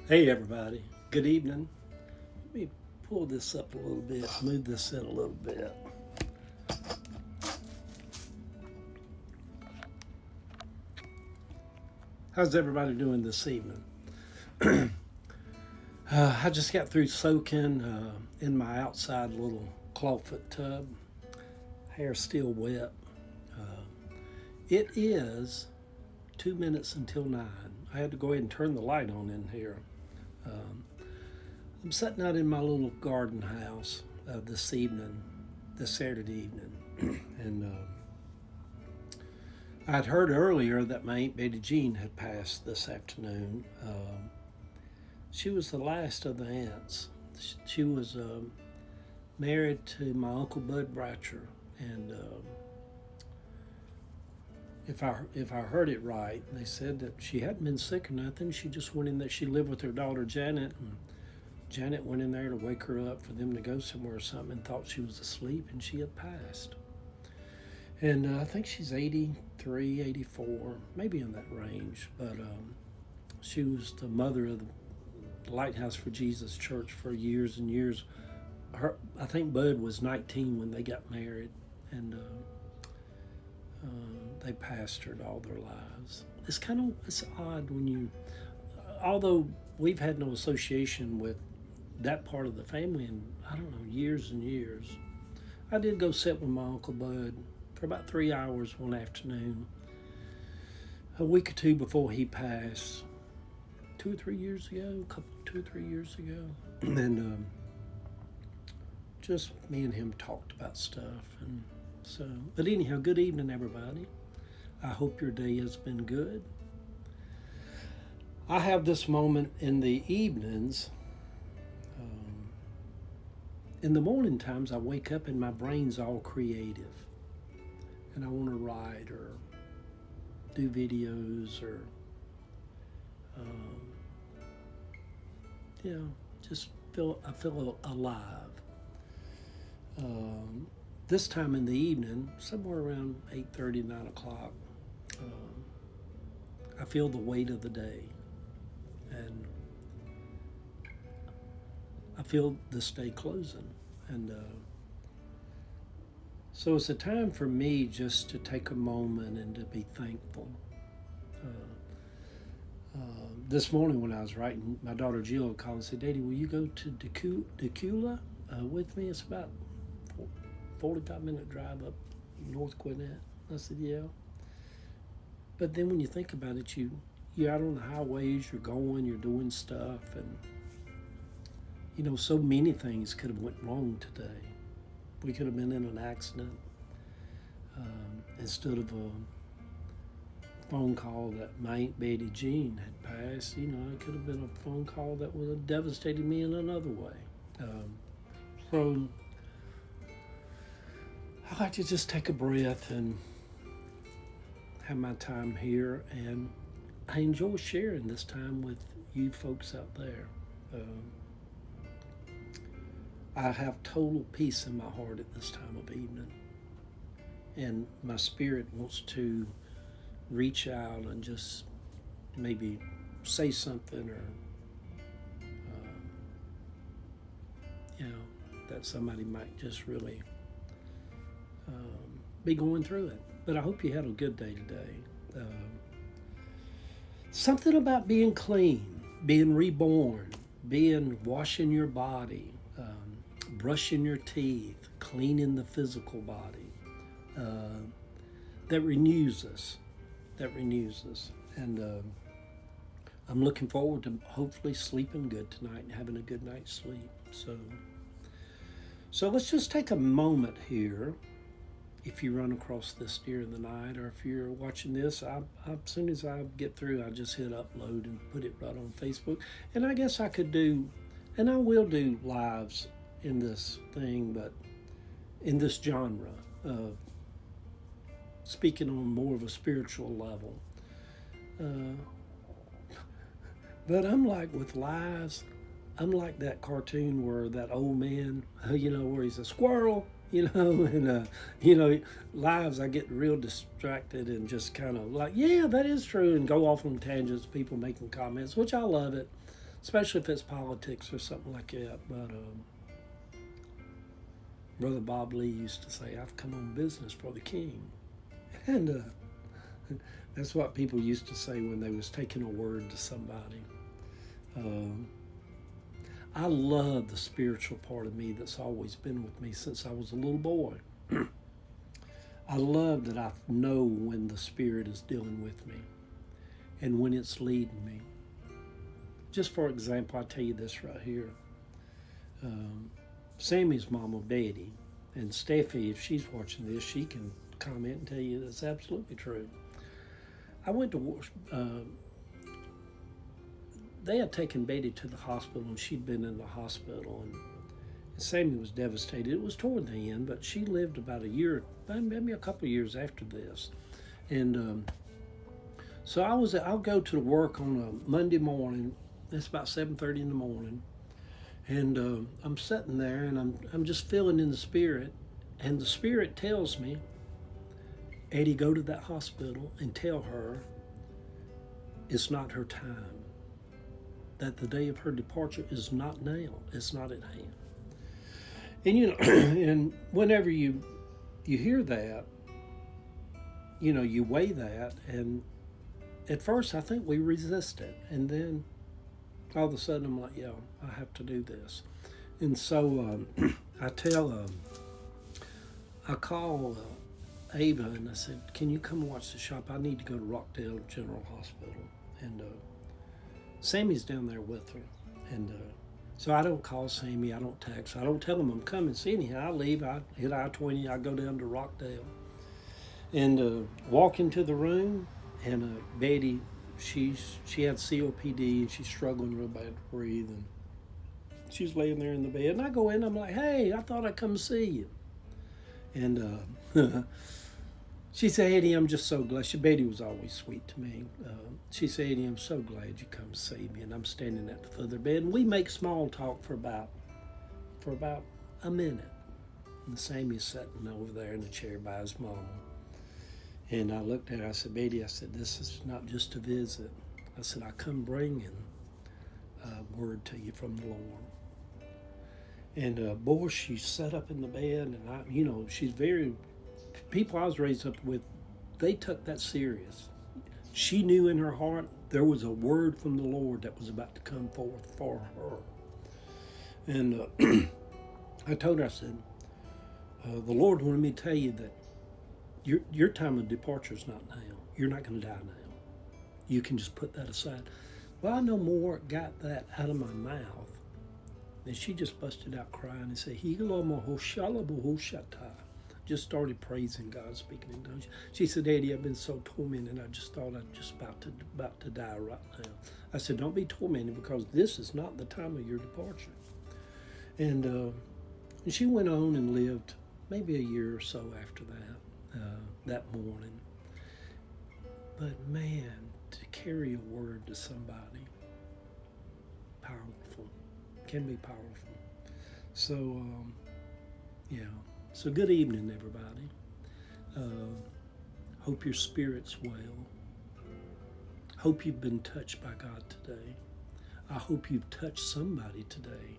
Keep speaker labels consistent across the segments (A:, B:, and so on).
A: Hey everybody, good evening. Let me pull this up a little bit, move this in a little bit. How's everybody doing this evening? I just got through soaking in my outside little clawfoot tub. Hair still wet. It is 2 minutes until 9. I had to go ahead and turn the light on in here. I'm sitting out in my little garden house this evening, this Saturday evening, and I'd heard earlier that my Aunt Betty Jean had passed this afternoon. She was the last of the aunts. She was married to my Uncle Bud Bratcher, and if I heard it right, they said that she hadn't been sick or nothing. She just went in there. She lived with her daughter Janet, and Janet went in there to wake her up for them to go somewhere or something, and thought she was asleep, and she had passed. And I think she's 83, 84, maybe in that range. But she was the mother of the Lighthouse for Jesus Church for years and years. I think Bud was 19 when they got married, and they pastored all their lives. It's odd when you, although we've had no association with that part of the family in, I don't know, years and years. I did go sit with my Uncle Bud for about 3 hours one afternoon, a week or two before he passed, 2 or 3 years ago, 2 or 3 years ago, and just me and him talked about stuff, and so. But anyhow, good evening, everybody. I hope your day has been good. I have this moment in the evenings. In the morning times, I wake up and my brain's all creative, and I want to write or do videos or, um, just I feel alive. Um, this time in the evening, somewhere around 8:30, 9 o'clock, I feel the weight of the day, and I feel this day closing, and so it's a time for me just to take a moment and to be thankful. This morning when I was writing, my daughter Jill called and said, "Daddy, will you go to Decula with me? It's about 45-minute drive up North Gwinnett." I said, "Yeah." But then when you think about it, you're out on the highways, you're going, you're doing stuff, and so many things could have went wrong today. We could have been in an accident instead of a phone call that my Aunt Betty Jean had passed. It could have been a phone call that would have devastated me in another way. So I like to just take a breath and have my time here, and I enjoy sharing this time with you folks out there. I have total peace in my heart at this time of evening, and my spirit wants to reach out and just maybe say something, or that somebody might just really be going through it. But I hope you had a good day today. Something about being clean, being reborn, being washing your body, brushing your teeth, cleaning the physical body, that renews us. And I'm looking forward to hopefully sleeping good tonight and having a good night's sleep. So let's just take a moment here. If you run across this during the night, or if you're watching this, as soon as I get through, I just hit upload and put it right on Facebook. And I guess I could do, and I will do lives in this thing, but in this genre of speaking on more of a spiritual level. But I'm like with lives, I'm like that cartoon where that old man, where he's a squirrel, and lives, I get real distracted and just kind of like, yeah, that is true, and go off on tangents, people making comments, which I love it. especially if it's politics or something like that. But Brother Bob Lee used to say, "I've come on business for the King," and that's what people used to say when they was taking a word to somebody. Um, I love the spiritual part of me that's always been with me since I was a little boy. I love that I know when the Spirit is dealing with me and when it's leading me. Just for example, I'll tell you this right here. Sammy's mama, Betty, and Steffi, if she's watching this, she can comment and tell you that's absolutely true. I went to, they had taken Betty to the hospital, and she'd been in the hospital, and Sammy was devastated. It was toward the end, but she lived about a year, maybe a couple of years after this. And so I'll go to work on a Monday morning. It's about 7:30 in the morning, and I'm sitting there, and I'm just feeling in the Spirit, and the Spirit tells me, Eddie, go to that hospital and tell her it's not her time, that the day of her departure is not now, it's not at hand. And and whenever you hear that, you weigh that, and at first I think we resist it, and then all of a sudden I'm like, yeah, I have to do this. And so I call Ava, and I said, can you come watch the shop? I need to go to Rockdale General Hospital. And Sammy's down there with her. And so I don't call Sammy, I don't text, I don't tell him I'm coming. See, anyhow, I leave, I hit I-20, I go down to Rockdale. And walk into the room, and Betty, she had COPD, and she's struggling real bad to breathe. And she's laying there in the bed. And I go in, I'm like, hey, I thought I'd come see you. And she said, Eddie, I'm just so glad. Betty was always sweet to me. She said, Eddie, I'm so glad you come see me. And I'm standing at the foot of their bed, and we make small talk for about a minute. And Sammy's sitting over there in the chair by his mama. And I looked at her, I said, Betty, I said, this is not just a visit. I said, I come bringing a word to you from the Lord. And boy, she sat up in the bed, and she's people I was raised up with, they took that serious. She knew in her heart there was a word from the Lord that was about to come forth for her. And I told her, I said, the Lord wanted me to tell you that your time of departure is not now. You're not going to die now. You can just put that aside. Well, I no more got that out of my mouth. And she just busted out crying and said, just started praising God, speaking in tongues. She said, Eddie, I've been so tormented, I just thought I'm just about to die right now. I said, don't be tormented, because this is not the time of your departure. And she went on and lived maybe a year or so after that morning. But man, to carry a word to somebody, powerful, can be powerful. So, yeah. So good evening, everybody. Hope your spirit's well. Hope you've been touched by God today. I hope you've touched somebody today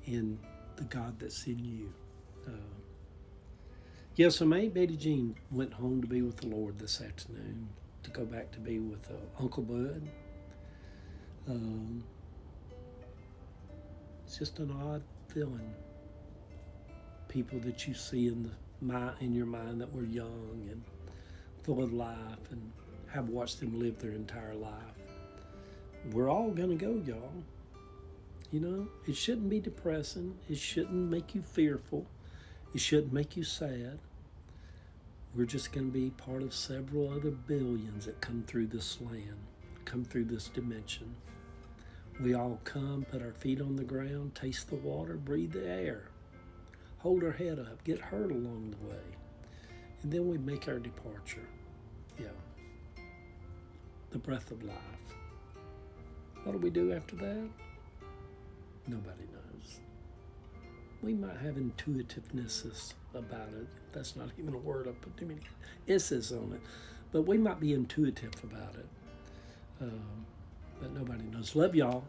A: in the God that's in you. So my Aunt Betty Jean went home to be with the Lord this afternoon, to go back to be with Uncle Bud. It's just an odd feeling. People that you see in your mind that were young and full of life, and have watched them live their entire life. We're all gonna go, y'all. It shouldn't be depressing. It shouldn't make you fearful. It shouldn't make you sad. We're just gonna be part of several other billions that come through this land, come through this dimension. We all come, put our feet on the ground, taste the water, breathe the air. Hold our head up, get hurt along the way, and then we make our departure. Yeah. The breath of life. What do we do after that? Nobody knows. We might have intuitiveness about it. That's not even a word I put too many S's on it. But we might be intuitive about it. But nobody knows. Love y'all.